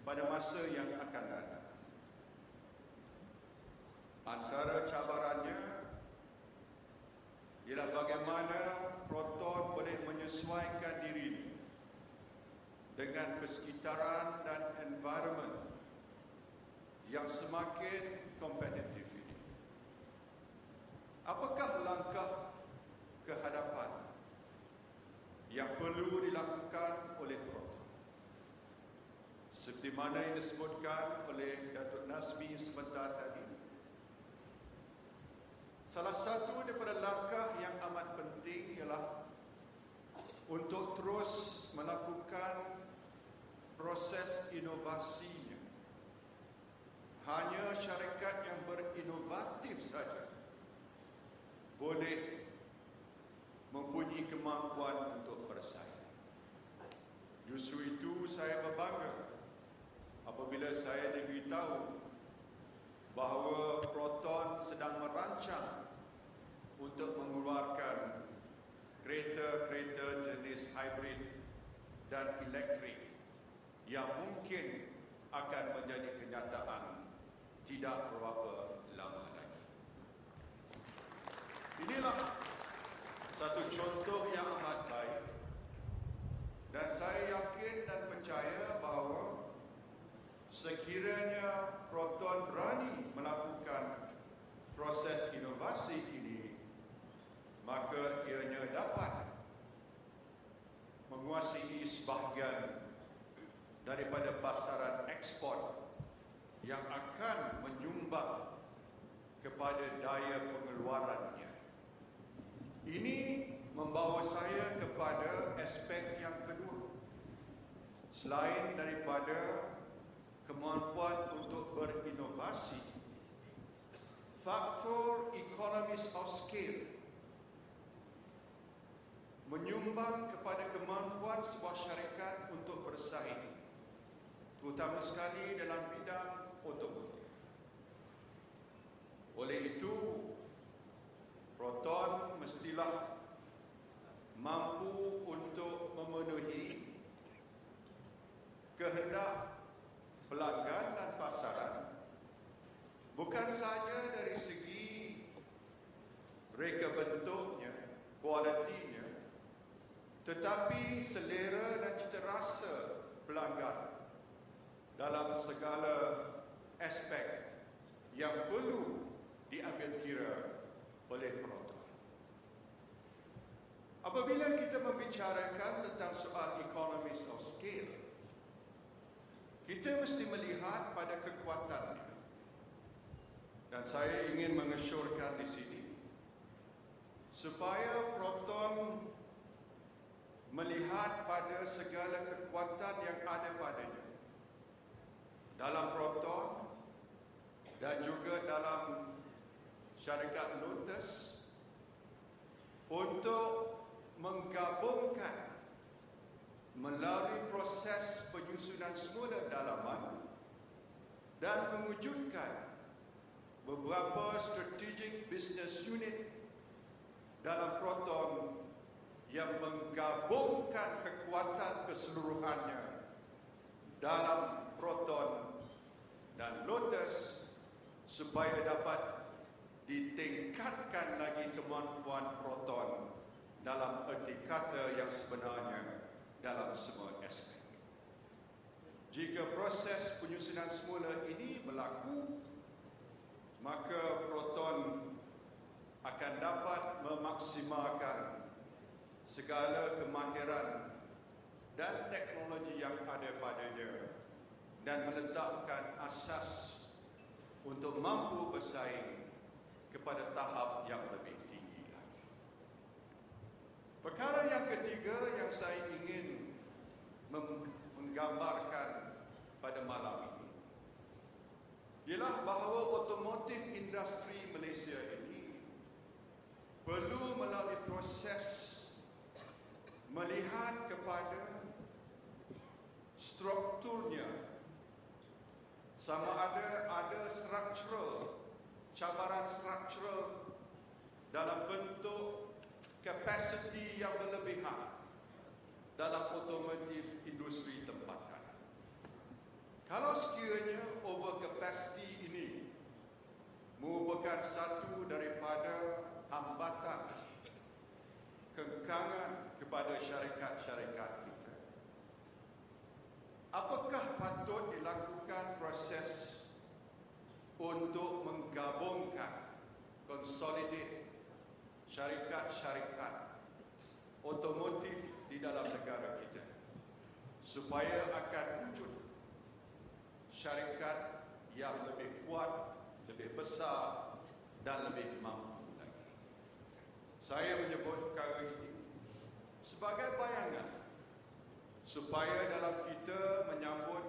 pada masa yang akan datang. Antara cabarannya ialah bagaimana Proton boleh menyesuaikan diri dengan persekitaran dan environment yang semakin kompetitif ini. Apakah langkah ke hadapan yang perlu dilakukan oleh Proton? Seperti mana yang disebutkan oleh Datuk Nazmi sebentar tadi, salah satu daripada langkah yang amat penting ialah untuk terus melakukan proses inovasinya. Hanya syarikat yang berinovatif saja boleh mempunyai kemampuan untuk bersaing. Justru itu saya berbangga apabila saya diberitahu bahawa Proton sedang merancang untuk mengeluarkan kereta-kereta jenis hybrid dan elektrik yang mungkin akan menjadi kenyataan tidak berapa lama lagi. Inilah satu contoh yang amat baik, dan saya yakin dan percaya bahawa sekiranya Proton berani melakukan proses inovasi ini, maka ianya dapat menguasai sebahagian daripada pasaran ekspor yang akan menyumbang kepada daya pengeluarannya. Ini membawa saya kepada aspek yang kedua. Selain daripada kemampuan untuk berinovasi, faktor economies of scale menyumbang kepada kemampuan sebuah syarikat untuk bersaing, terutama sekali dalam bidang otomotif. Oleh itu, Proton mestilah mampu untuk memenuhi kehendak pelanggan dan pasaran, bukan sahaja dari segi reka bentuknya, kualitinya, tetapi selera dan cita rasa pelanggan dalam segala aspek yang perlu diambil kira oleh Proton. Apabila kita membicarakan tentang soal economies of scale, kita mesti melihat pada kekuatannya. Dan saya ingin mengesyorkan di sini supaya Proton melihat pada segala kekuatan yang ada padanya dalam Proton dan juga dalam syarikat Lotus, untuk menggabungkan melalui proses penyusunan semula dalaman dan mewujudkan beberapa strategic business unit dalam Proton yang menggabungkan kekuatan keseluruhannya dalam Proton dan Lotus supaya dapat ditingkatkan lagi kemampuan Proton dalam erti kata yang sebenarnya dalam semua aspek. Jika proses penyusunan semula ini berlaku, maka Proton akan dapat memaksimalkan segala kemahiran dan teknologi yang ada padanya dan meletakkan asas untuk mampu bersaing kepada tahap yang lebih tinggi lagi. Perkara yang ketiga yang saya ingin menggambarkan pada malam ini ialah bahawa otomotif industri Malaysia ini perlu melalui proses melihat kepada strukturnya, sama ada structural, cabaran struktural dalam bentuk kapasiti yang berlebihan dalam otomotif industri tempatan. Kalau rasianya over capacity ini merupakan satu daripada hambatan kengkangan kepada syarikat-syarikat kita. Apakah patut dilakukan proses untuk menggabungkan, consolidate syarikat-syarikat otomotif di dalam negara kita supaya akan wujud syarikat yang lebih kuat, lebih besar dan lebih mampu lagi. Saya menyebut perkara ini sebagai bayangan supaya dalam kita menyambut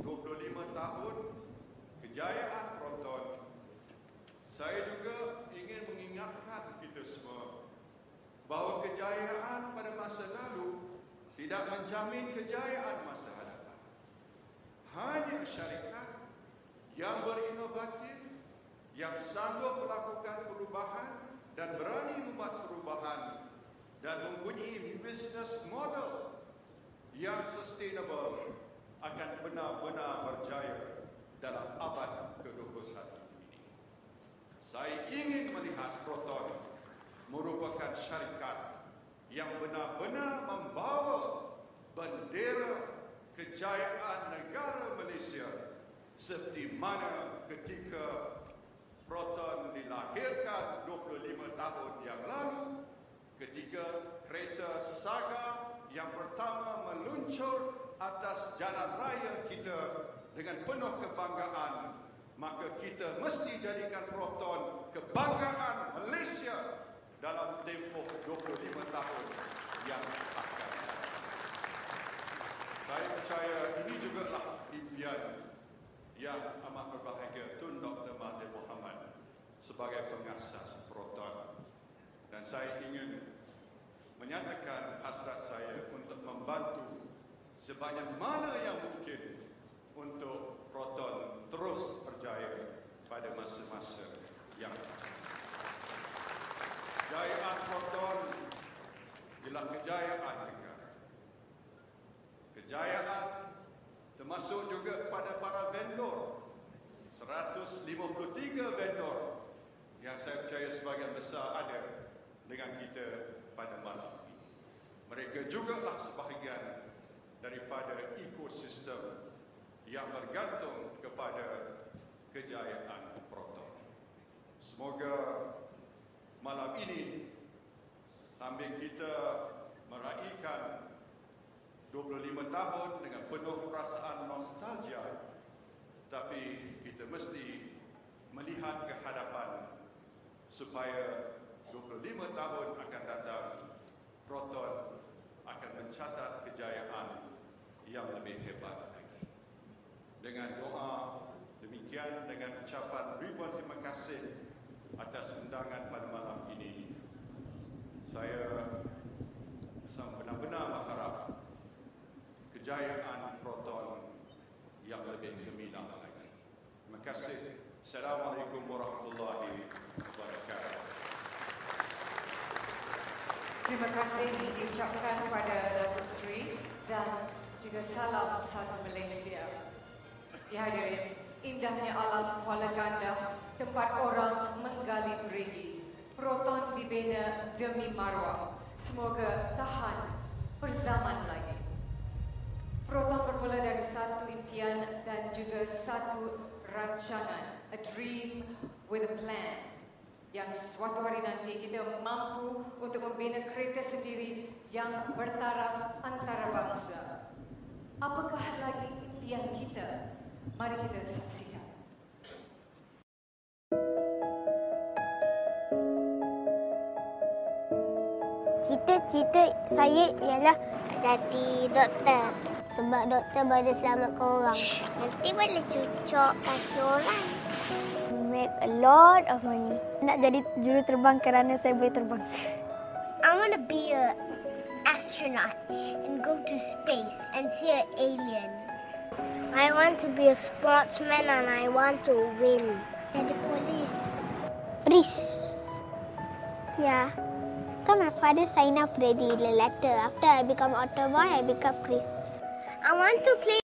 25 tahun kejayaan Proton, saya juga ingin mengingatkan kita semua bahawa kejayaan pada masa lalu tidak menjamin kejayaan masa hadapan. Hanya syarikat yang berinovatif, yang sanggup melakukan perubahan dan berani membuat perubahan dan mempunyai business model yang sustainable akan benar-benar berjaya dalam abad ke-21 ini. Saya ingin melihat Proton merupakan syarikat yang benar-benar membawa bendera kejayaan negara Malaysia seperti mana ketika Proton dilahirkan 25 tahun yang lalu, ketika kereta Saga yang pertama meluncur atas jalan raya kita dengan penuh kebanggaan, maka kita mesti jadikan Proton kebanggaan Malaysia dalam tempoh 25 tahun yang akan datang. Saya percaya ini jugalah impian yang amat berbahagia Tun Dr. Mahathir Mohamad sebagai pengasas Proton. Dan saya ingin menyatakan hasrat saya untuk membantu sebanyak mana yang mungkin untuk Proton terus berjaya pada masa-masa yang akan. Kejayaan Proton ialah kejayaan negara. Kejayaan termasuk juga pada para vendor. 153 vendor yang saya percaya sebahagian besar ada dengan kita pada malam ini. Mereka jugalah sebahagian daripada ekosistem yang bergantung kepada kejayaan Proton. Semoga malam ini sambil kita meraihkan 25 tahun dengan penuh perasaan nostalgia, tetapi kita mesti melihat ke hadapan supaya 25 tahun akan datang Proton akan mencatat kejayaan yang lebih hebat lagi. Dengan doa demikian, dengan ucapan ribuan terima kasih atas undangan pada malam ini, saya benar-benar berharap kejayaan Proton yang lebih gemilang lagi. Terima kasih. Assalamualaikum warahmatullahi wabarakatuh. Terima kasih diucapkan kepada Datuk Seri dan juga salam satu Malaysia. Ya hadirin, indahnya alam Kuala Gandah, tempat orang menggali perigi. Proton dibina demi maruah. Semoga tahan berzaman lagi. Proton bermula dari satu impian dan juga satu rancangan, a dream with a plan, yang suatu hari nanti kita mampu untuk membina kereta sendiri yang bertaraf antara bangsa. Apakah lagi impian kita? Mari kita saksikan. Cita-cita saya ialah jadi doktor. Sebab doktor boleh selamatkan orang. Nanti boleh cucuk kaki orang. Make a lot of money. Nak jadi juru terbang kerana saya boleh terbang. I want to be an astronaut and go to space and see an alien. I want to be a sportsman and I want to win. Jadi polis. Police. Yeah. Because my father signed up already in the letter. After I become auto boy, I become police. I want to play